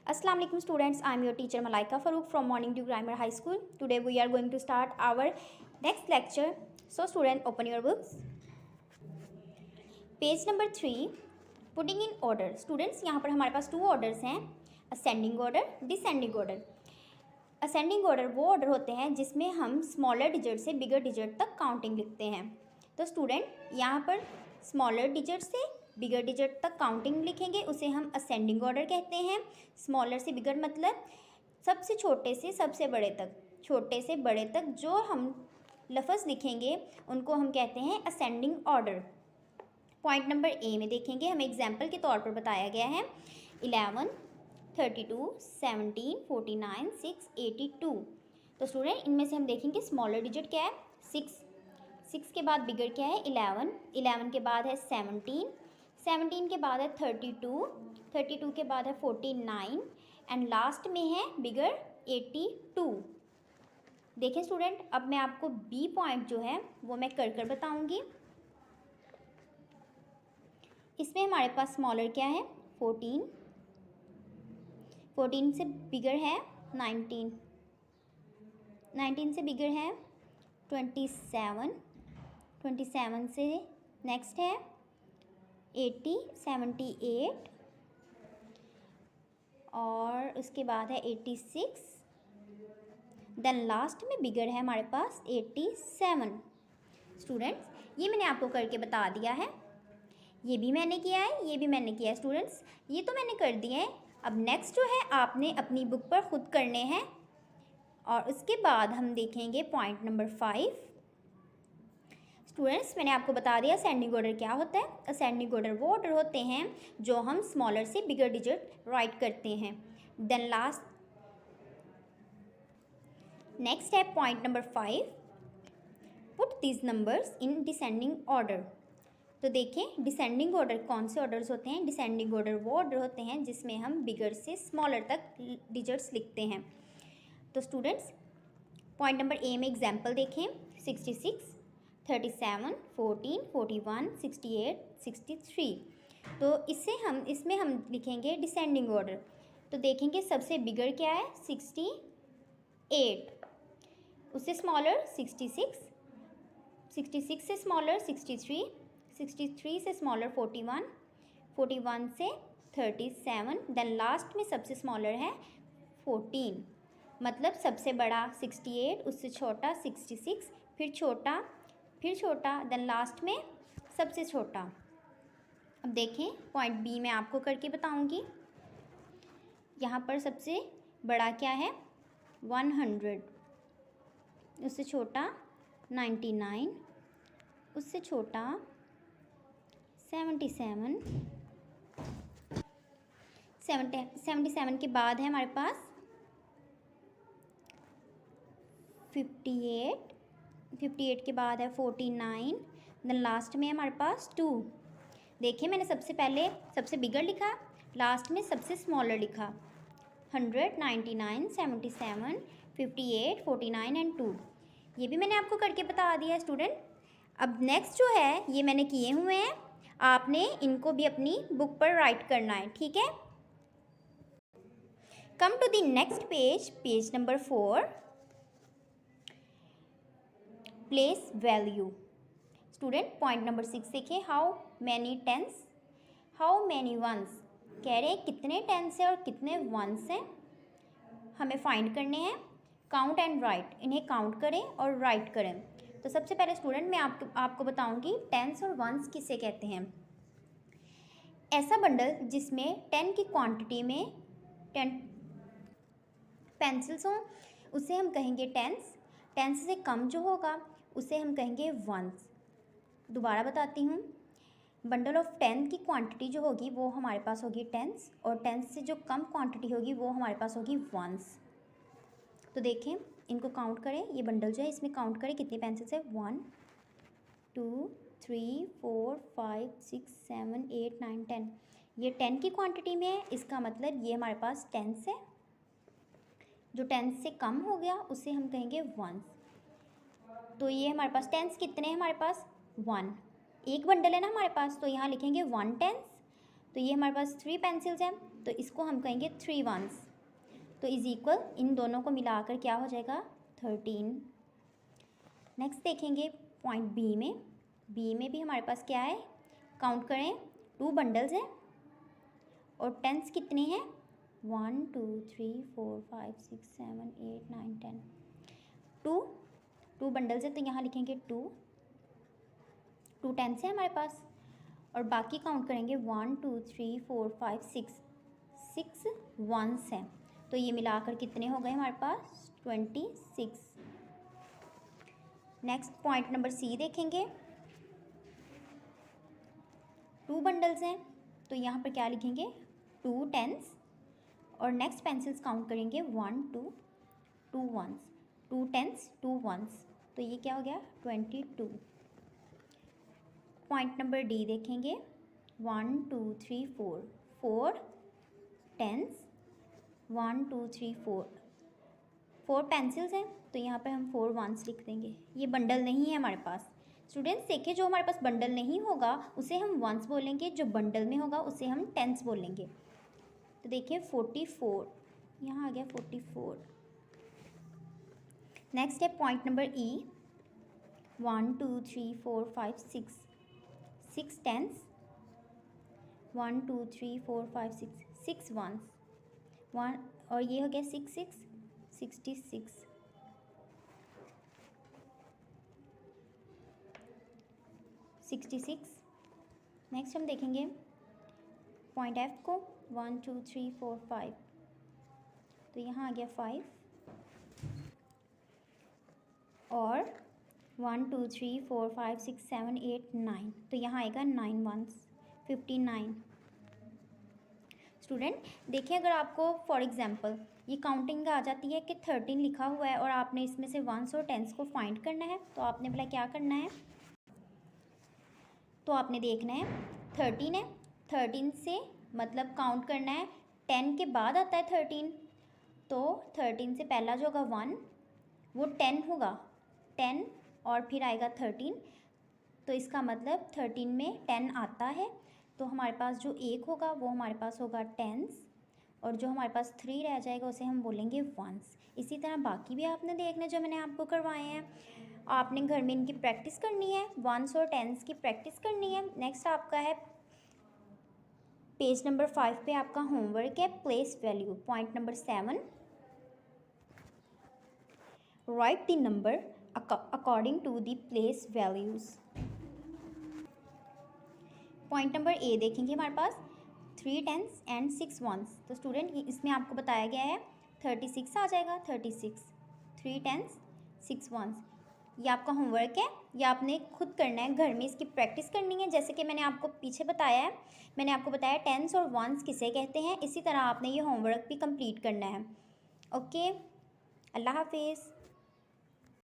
Assalamu alaikum students, I am your teacher Malaika Farooq from Morning Dew Grammar High School. Today we are going to start our next lecture. So student, open your books. Page number 3, putting in order. Students, यहाँ पर हमारे पास 2 orders हैं, ascending order, descending order. Ascending order वो order होते हैं जिसमें हम smaller digit से bigger digit तक counting लिखते हैं. तो student यहाँ पर smaller digit से बिगर डिजिट तक काउंटिंग लिखेंगे, उसे हम असेंडिंग ऑर्डर कहते हैं. स्मॉलर से बिगर मतलब सबसे छोटे से सबसे बड़े तक, छोटे से बड़े तक जो हम लफ्ज़ लिखेंगे उनको हम कहते हैं असेंडिंग ऑर्डर. पॉइंट नंबर ए में देखेंगे, हमें एग्जाम्पल के तौर पर बताया गया है 11, 32, 17, 49, 6, 82. तो स्टूडेंट इनमें से हम देखेंगे स्मॉलर डिजिट क्या है 6, 6 के बाद बिगर क्या है 11, 11 के बाद है 17, 17 के बाद है 32, 32 के बाद है 49 एंड लास्ट में है बिगर 82. देखें स्टूडेंट, अब मैं आपको बी पॉइंट जो है वो मैं कर कर बताऊंगी. इसमें हमारे पास स्मॉलर क्या है 14, 14 से बिगर है 19, 19 से बिगर है 27, 27 से नेक्स्ट है 80, 78 और उसके बाद है 86, देन लास्ट में बिगर है हमारे पास 87. स्टूडेंट्स, ये मैंने आपको करके बता दिया है, ये भी मैंने किया है, ये भी मैंने किया है. स्टूडेंट्स, ये तो मैंने कर दिए हैं. अब नेक्स्ट जो है आपने अपनी बुक पर खुद करने हैं और उसके बाद हम देखेंगे पॉइंट नंबर 5. स्टूडेंट्स, मैंने आपको बता दिया असेंडिंग ऑर्डर क्या होता है. असेंडिंग ऑर्डर वो ऑर्डर होते हैं जो हम स्मॉलर से बिगर डिजिट राइट करते हैं. देन लास्ट नेक्स्ट है point number 5, put these numbers in descending order. तो देखें डिसेंडिंग ऑर्डर कौन से ऑर्डर्स होते हैं. डिसेंडिंग ऑर्डर वो ऑर्डर होते हैं जिसमें हम बिगर से स्मॉलर तक डिजिट्स लिखते हैं. तो स्टूडेंट्स, पॉइंट नंबर ए में एग्जाम्पल देखें 66, 37, 14, 41, 68, 63. तो इसमें हम लिखेंगे डिसेंडिंग ऑर्डर. तो देखेंगे सबसे बिगर क्या है 68, उससे स्मॉलर 66, 66 से स्मॉलर 63, 63 से स्मॉलर 41, 41 से 37, देन लास्ट में सबसे स्मॉलर है 14. मतलब सबसे बड़ा 68, उससे छोटा 66, फिर छोटा, देन लास्ट में सबसे छोटा. अब देखें पॉइंट बी में आपको करके बताऊंगी. यहाँ पर सबसे बड़ा क्या है 100, उससे छोटा 99, उससे छोटा 77, 77 के बाद है हमारे पास 58, 58 के बाद है 49, देन लास्ट में हमारे पास 2. देखिए मैंने सबसे पहले सबसे बिगर लिखा, लास्ट में सबसे स्मॉलर लिखा. 100, 99, 77, 58, 49 एंड 2. ये भी मैंने आपको करके बता दिया है स्टूडेंट. अब नेक्स्ट जो है ये मैंने किए हुए हैं, आपने इनको भी अपनी बुक पर राइट करना है, ठीक है. Come to the next page, page number 4, place value. Student point number 6 देखें, how many tens, how many ones. कह रहे हैं कितने टेंस हैं और कितने वंस हैं, हमें फाइंड करने हैं. काउंट एंड राइट, इन्हें काउंट करें और राइट करें. तो सबसे पहले स्टूडेंट मैं आपको बताऊंगी टेंस और वंस किसे कहते हैं. ऐसा बंडल जिसमें 10 की क्वांटिटी में 10 पेंसिल्स हों उसे हम कहेंगे टेंस. टेंस से कम जो होगा उसे हम कहेंगे वंस. दोबारा बताती हूँ, बंडल ऑफ 10 की क्वांटिटी जो होगी वो हमारे पास होगी टेंस और टेंस से जो कम क्वांटिटी होगी वो हमारे पास होगी वंस. तो देखें इनको काउंट करें, ये बंडल जो है इसमें काउंट करें कितनी पेंसिल्स है 1, 2, 3, 4, 5, 6, 7, 8, 9, 10. ये 10 की क्वांटिटी में है, इसका मतलब ये हमारे पास टेंस है. जो टेंस से कम हो गया उसे हम कहेंगे वंस. तो ये हमारे पास टेंस कितने हैं, हमारे पास 1, एक बंडल है ना हमारे पास, तो यहाँ लिखेंगे 1 टेंस. तो ये हमारे पास 3 पेंसिल्स हैं. तो इसको हम कहेंगे 3 वंस, तो इज इक्वल इन दोनों को मिलाकर क्या हो जाएगा 13। नेक्स्ट देखेंगे पॉइंट बी में। बी में भी हमारे पास क्या है, काउंट करें 2 बंडल्स हैं और टेंस कितने हैं 1 2 3 4 5 6 7 8 9 10। 2 बंडल्स हैं तो यहाँ लिखेंगे 2 टेंस है हमारे पास, और बाकी काउंट करेंगे 1 2 3 4 5 6 वंस हैं, तो ये मिलाकर कितने हो गए हमारे पास 26। नेक्स्ट पॉइंट नंबर सी देखेंगे। 2 बंडल्स हैं तो यहाँ पर क्या लिखेंगे 2 टेंस, और नेक्स्ट पेंसिल्स काउंट करेंगे 1 2 2 वंस, 2 टेंस 2 वंस, तो ये क्या हो गया 22। पॉइंट नंबर डी देखेंगे 1 2 3 4 टेंस 1 2 3 4 पेंसिल्स हैं तो यहाँ पर हम 4 वंस लिख देंगे। ये बंडल नहीं है हमारे पास। स्टूडेंट्स देखिए, जो हमारे पास बंडल नहीं होगा उसे हम वंस बोलेंगे, जो बंडल में होगा उसे हम टेंस बोलेंगे। तो देखिए 44, यहाँ आ गया 44। नेक्स्ट है point number E. 1 2 3 4 5 6 tens 1 2 3 4 5 6 ones 1, और ये हो गया 66। नेक्स्ट हम देखेंगे पॉइंट एफ को 1 2 3 4 5, तो यहाँ आ गया 5, और 1 2 3 4 5 6 7 8 9, तो यहाँ आएगा 9 वंस 59। स्टूडेंट देखिए, अगर आपको फॉर एग्जांपल ये काउंटिंग आ जाती है कि 13 लिखा हुआ है और आपने इसमें से वंस और टेंस को फाइंड करना है, तो आपने बोला क्या करना है, तो आपने देखना है 13 है, 13 से मतलब काउंट करना है 10 के बाद आता है 13, तो 13 से पहला जो होगा 1 वो 10 होगा, 10 और फिर आएगा 13, तो इसका मतलब 13 में 10 आता है, तो हमारे पास जो एक होगा वो हमारे पास होगा टेंस, और जो हमारे पास 3 रह जाएगा उसे हम बोलेंगे वंस। इसी तरह बाकी भी आपने देखने जो मैंने आपको करवाए हैं, आपने घर में इनकी प्रैक्टिस करनी है, वंस और टेंस की प्रैक्टिस करनी है। नेक्स्ट आपका है पेज नंबर 5 पे आपका होमवर्क है place value. Point number 7, write the number according to the place values. Point number A देखेंगे हमारे पास 3 टेंस एंड 6 वंस, तो स्टूडेंट इसमें आपको बताया गया है 36 आ जाएगा, 36 3 टेंस 6 वंस। ये आपका होमवर्क है, ये आपने खुद करना है, घर में इसकी प्रैक्टिस करनी है। जैसे कि मैंने आपको पीछे बताया है, मैंने आपको बताया टेंस और वंस किसे कहते हैं, इसी तरह आपने ये होमवर्क भी कंप्लीट करना है। ओके, अल्लाह हाफिज़।